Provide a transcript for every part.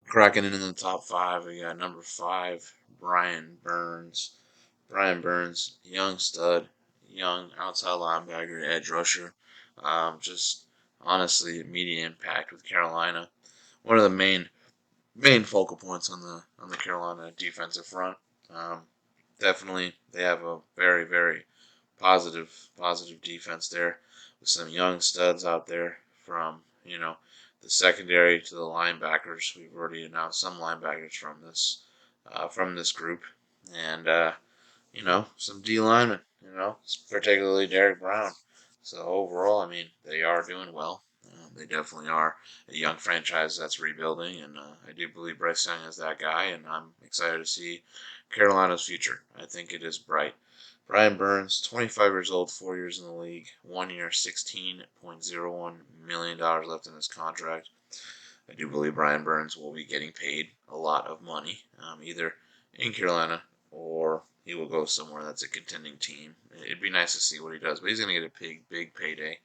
Cracking in the top five, we got number 5, Brian Burns. Brian Burns, young stud, young outside linebacker, edge rusher. Just honestly, immediate impact with Carolina. One of the main focal points on the Carolina defensive front. Um, Definitely, they have a very positive defense there with some young studs out there from the secondary to the linebackers. We've already announced some linebackers from this group, and some D linemen. Particularly Derek Brown. So overall, I mean, they are doing well. They definitely are a young franchise that's rebuilding, and I do believe Bryce Young is that guy, and I'm excited to see Carolina's future. I think it is bright. Brian Burns, 25 years old, 4 years in the league, 1 year, $16.01 million left in his contract. I do believe Brian Burns will be getting paid a lot of money, either in Carolina or he will go somewhere that's a contending team. It'd be nice to see what he does, but he's going to get a big payday.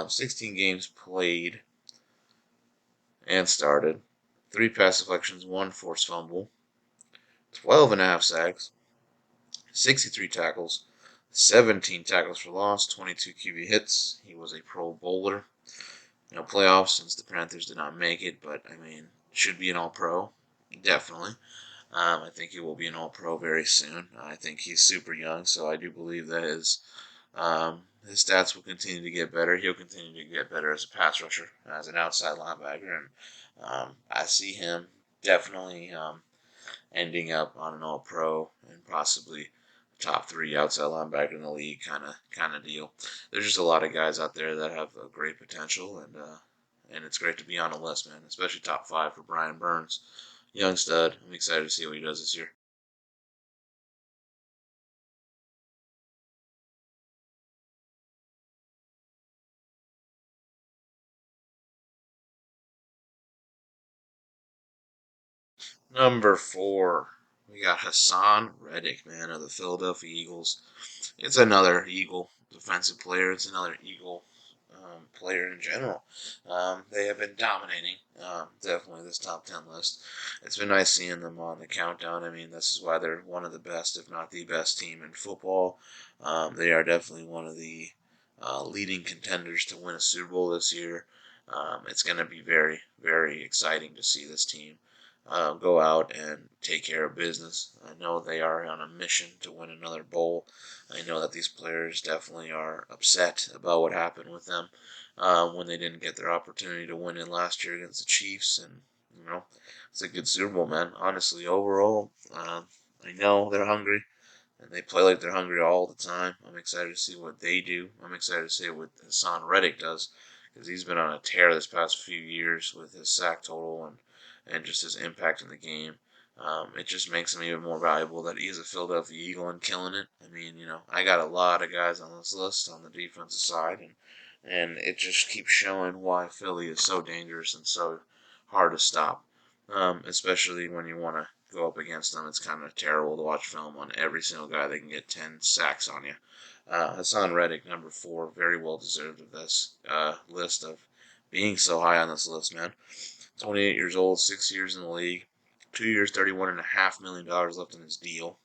16 games played and started, 3 pass deflections, 1 forced fumble, 12 and a half sacks, 63 tackles, 17 tackles for loss, 22 QB hits. He was a Pro Bowler. Playoffs since the Panthers did not make it, but I mean, should be an All Pro, definitely. I think he will be an All Pro very soon. I think he's super young, so I do believe that his stats will continue to get better. He'll continue to get better as a pass rusher, as an outside linebacker, and I see him definitely ending up on an All Pro and possibly top 3 outside linebacker in the league kind of deal. There's just a lot of guys out there that have a great potential, and it's great to be on a list, man. Especially top 5 for Brian Burns, young stud. I'm excited to see what he does this year. Number 4, we got Hassan Reddick, man, of the Philadelphia Eagles. It's another Eagle defensive player. It's another Eagle player in general. They have been dominating, definitely this top 10 list. It's been nice seeing them on the countdown. I mean, this is why they're one of the best, if not the best team in football. They are definitely one of the leading contenders to win a Super Bowl this year. It's going to be very exciting to see this team go out and take care of business. I know they are on a mission to win another bowl. I know that these players definitely are upset about what happened with them when they didn't get their opportunity to win it last year against the Chiefs. And, it's a good Super Bowl, man. Honestly, overall, I know they're hungry. And they play like they're hungry all the time. I'm excited to see what they do. I'm excited to see what Hassan Reddick does because he's been on a tear this past few years with his sack total and just his impact in the game. It just makes him even more valuable that he's a Philadelphia Eagle and killing it. I mean, I got a lot of guys on this list on the defensive side, and it just keeps showing why Philly is so dangerous and so hard to stop. Especially when you want to go up against them. It's kind of terrible to watch film on every single guy that can get 10 sacks on you. Hassan Reddick, number 4, very well deserved of this list of being so high on this list, man. 28 years old, 6 years in the league, 2 years, $31.5 million left in his deal.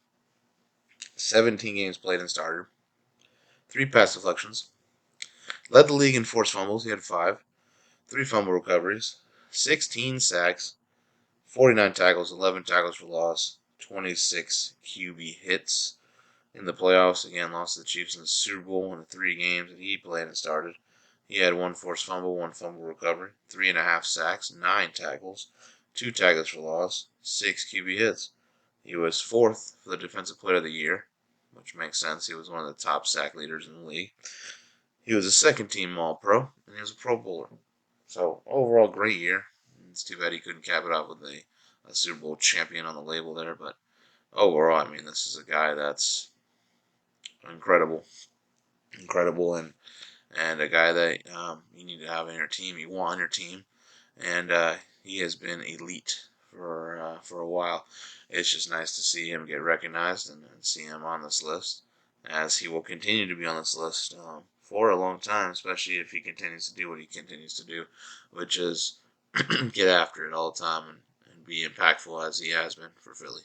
17 games played and started, 3 pass deflections, led the league in forced fumbles. He had 5, 3 fumble recoveries, 16 sacks, 49 tackles, 11 tackles for loss, 26 QB hits. In the playoffs, again, lost to the Chiefs in the Super Bowl in the 3 games that he played and started. He had 1 forced fumble, 1 fumble recovery, 3.5 sacks, 9 tackles, 2 tackles for loss, 6 QB hits. He was 4th for the Defensive Player of the Year, which makes sense. He was one of the top sack leaders in the league. He was a second team All Pro, and he was a Pro Bowler. So, overall, great year. It's too bad he couldn't cap it off with a Super Bowl champion on the label there, but overall, I mean, this is a guy that's incredible, incredible, and a guy that you need to have on your team. You want on your team, and he has been elite for a while. It's just nice to see him get recognized and see him on this list, as he will continue to be on this list for a long time, especially if he continues to do what he continues to do, which is get after it all the time and be impactful as he has been for Philly.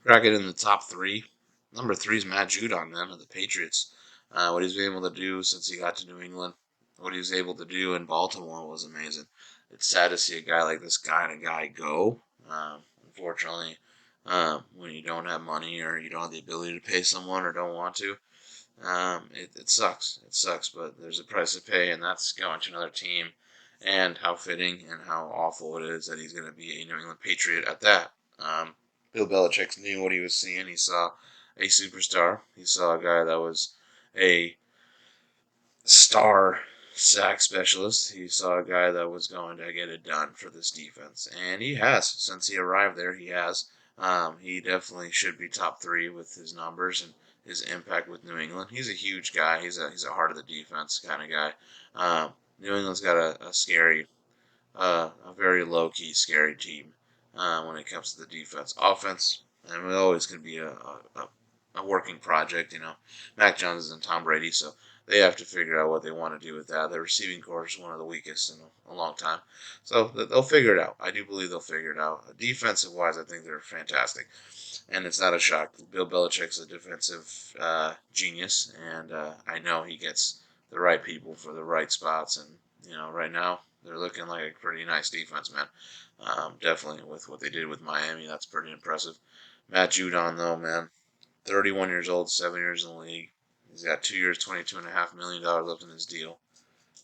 Crack it in the top three. Number three is Matt Judon, man, of the Patriots. What he's been able to do since he got to New England, what he was able to do in Baltimore was amazing. It's sad to see a guy like this kind of guy go. Unfortunately, when you don't have money or you don't have the ability to pay someone or don't want to, it sucks. It sucks, but there's a price to pay, and that's going to another team. And how fitting and how awful it is that he's going to be a New England Patriot at that. Bill Belichick knew what he was seeing. He saw a superstar. He saw a guy that was a star sack specialist. He saw a guy that was going to get it done for this defense, and he has since he arrived there. He has. He definitely should be top three with his numbers and his impact with New England. He's a huge guy. He's a heart of the defense kind of guy. New England's got a scary, a very low key scary team when it comes to the defense. Offense, and it always going to be a working project. You know, Mac Jones and Tom Brady, so they have to figure out what they want to do with that. Their receiving core is one of the weakest in a long time, so they'll figure it out. I do believe they'll figure it out. Defensive wise, I think they're fantastic, and it's not a shock. Bill Belichick's a defensive genius, and I know he gets the right people for the right spots. And right now they're looking like a pretty nice defense, man. Definitely with what they did with Miami, that's pretty impressive. Matt Judon, though, man, 31 years old, 7 years in the league. He's got 2 years, $22.5 million left in his deal.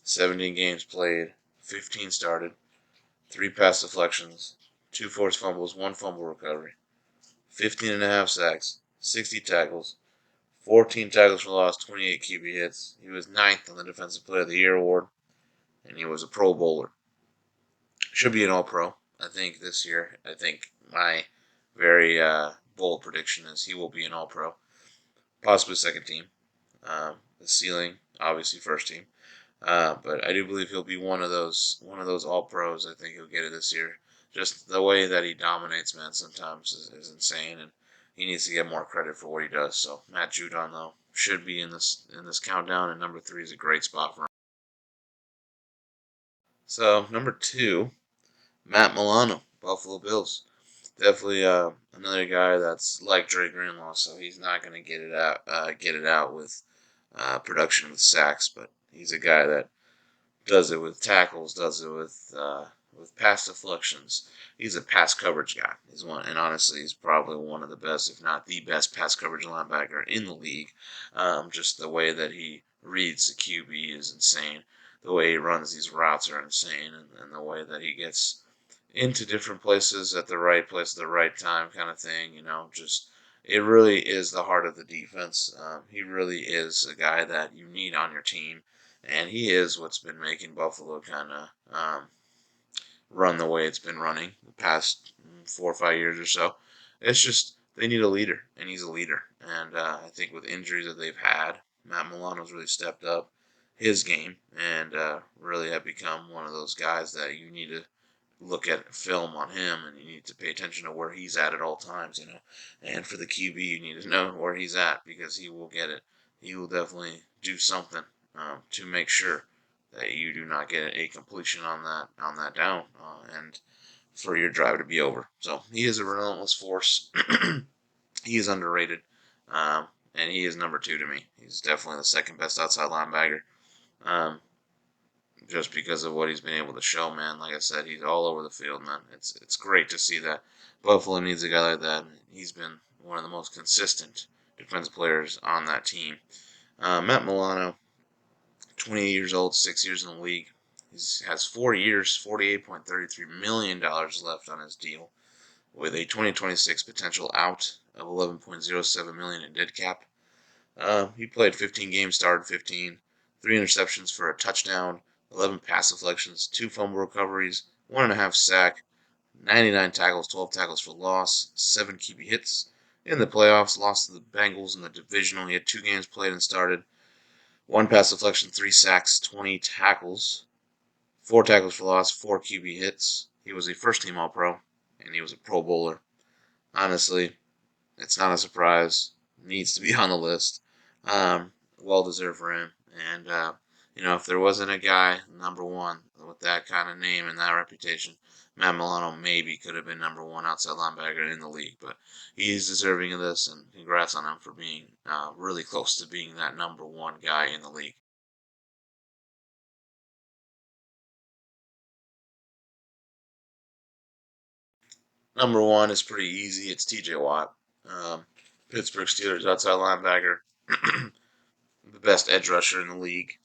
17 games played, 15 started, 3 pass deflections, 2 forced fumbles, 1 fumble recovery, 15.5 sacks, 60 tackles, 14 tackles for loss, 28 QB hits. He was ninth on the Defensive Player of the Year award, and he was a Pro Bowler. Should be an All-Pro, I think, this year. I think my very bold prediction is he will be an All-Pro, possibly second team. The ceiling, obviously, first team. But I do believe he'll be one of those All Pros. I think he'll get it this year. Just the way that he dominates, man, sometimes is insane, and he needs to get more credit for what he does. So Matt Judon, though, should be in this countdown, and number three is a great spot for him. So number two, Matt Milano, Buffalo Bills. Definitely another guy that's like Dre Greenlaw, so he's not going to get it out with production with sacks, but he's a guy that does it with tackles, does it with pass deflections. He's a pass coverage guy. He's one, and honestly, he's probably one of the best, if not the best, pass coverage linebacker in the league. Just the way that he reads the QB is insane. The way he runs these routes are insane, and the way that he gets into different places at the right place at the right time, kind of thing. Just it really is the heart of the defense. He really is a guy that you need on your team, and he is what's been making Buffalo kind of run the way it's been running the past 4 or 5 years or so. It's just they need a leader, and he's a leader. And I think with injuries that they've had, Matt Milano's really stepped up his game and really have become one of those guys that you need to look at film on him, and you need to pay attention to where he's at all times. And for the QB, you need to know where he's at because he will get it. He will definitely do something to make sure that you do not get a completion on that down, and for your drive to be over. So he is a relentless force. He is underrated, and he is number two to me. He's definitely the second best outside linebacker. Um, just because of what he's been able to show, man. Like I said, he's all over the field, man. It's great to see that. Buffalo needs a guy like that. He's been one of the most consistent defensive players on that team. Matt Milano, 28 years old, 6 years in the league. He has 4 years, $48.33 million left on his deal, with a 2026 potential out of 11.07 million in dead cap. He played 15 games, started 15, 3 interceptions for a touchdown, 11 pass deflections, 2 fumble recoveries, 1.5 sack, 99 tackles, 12 tackles for loss, 7 QB hits. In the playoffs, lost to the Bengals in the divisional. He had 2 games played and started, 1 pass deflection, 3 sacks, 20 tackles, 4 tackles for loss, 4 QB hits. He was a first-team All-Pro. and he was a Pro Bowler. Honestly, it's not a surprise. Needs to be on the list. Um, well deserved for him. And if there wasn't a guy number one with that kind of name and that reputation, Matt Milano maybe could have been number one outside linebacker in the league. But he's deserving of this, and congrats on him for being really close to being that number one guy in the league. Number one is pretty easy. It's T.J. Watt, um, Pittsburgh Steelers outside linebacker, the best edge rusher in the league.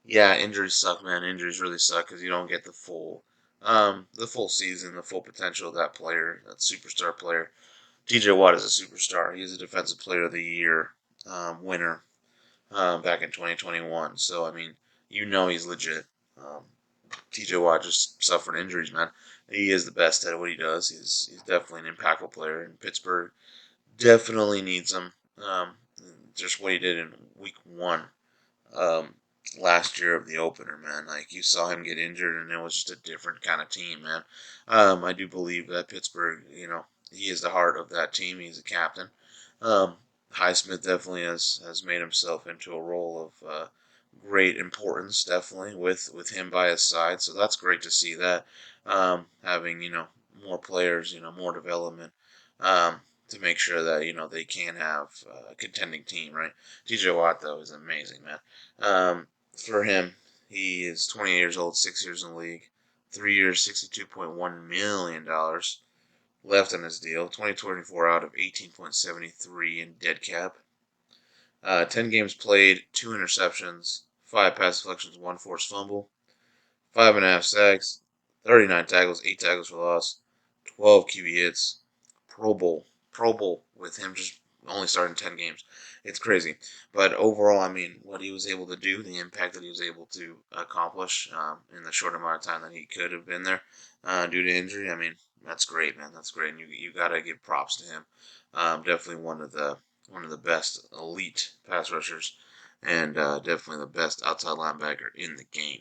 Yeah, injuries suck, man. Injuries really suck because you don't get the full season, the full potential of that player, that superstar player. T.J. Watt is a superstar. He's a Defensive Player of the Year winner back in 2021. So I mean, he's legit. Um, T.J. Watt just suffered injuries, man. He is the best at what he does. He's definitely an impactful player, and Pittsburgh definitely needs him. Um, just what he did in Week 1 um, last year of the opener, man. Like you saw him get injured, and it was just a different kind of team, man. I do believe that Pittsburgh, he is the heart of that team. He's a captain. Um, Highsmith definitely has made himself into a role of great importance, definitely with him by his side. So that's great to see that having more players, more development. To make sure that they can have a contending team, right? TJ Watt though is amazing, man. For him, he is 28 years old, 6 years in the league, 3 years, $62.1 million left on his deal. 2024 out of 18.73 in dead cap. 10 games played, 2 interceptions, 5 pass deflections, 1 forced fumble, 5.5 sacks, 39 tackles, 8 tackles for loss, 12 QB hits, Pro Bowl, Pro Bowl with him just only starting 10 games. It's crazy. But overall, I mean, what he was able to do, the impact that he was able to accomplish in the short amount of time that he could have been there due to injury, I mean, that's great, man. That's great, and you got to give props to him. Definitely one of the best elite pass rushers, and definitely the best outside linebacker in the game.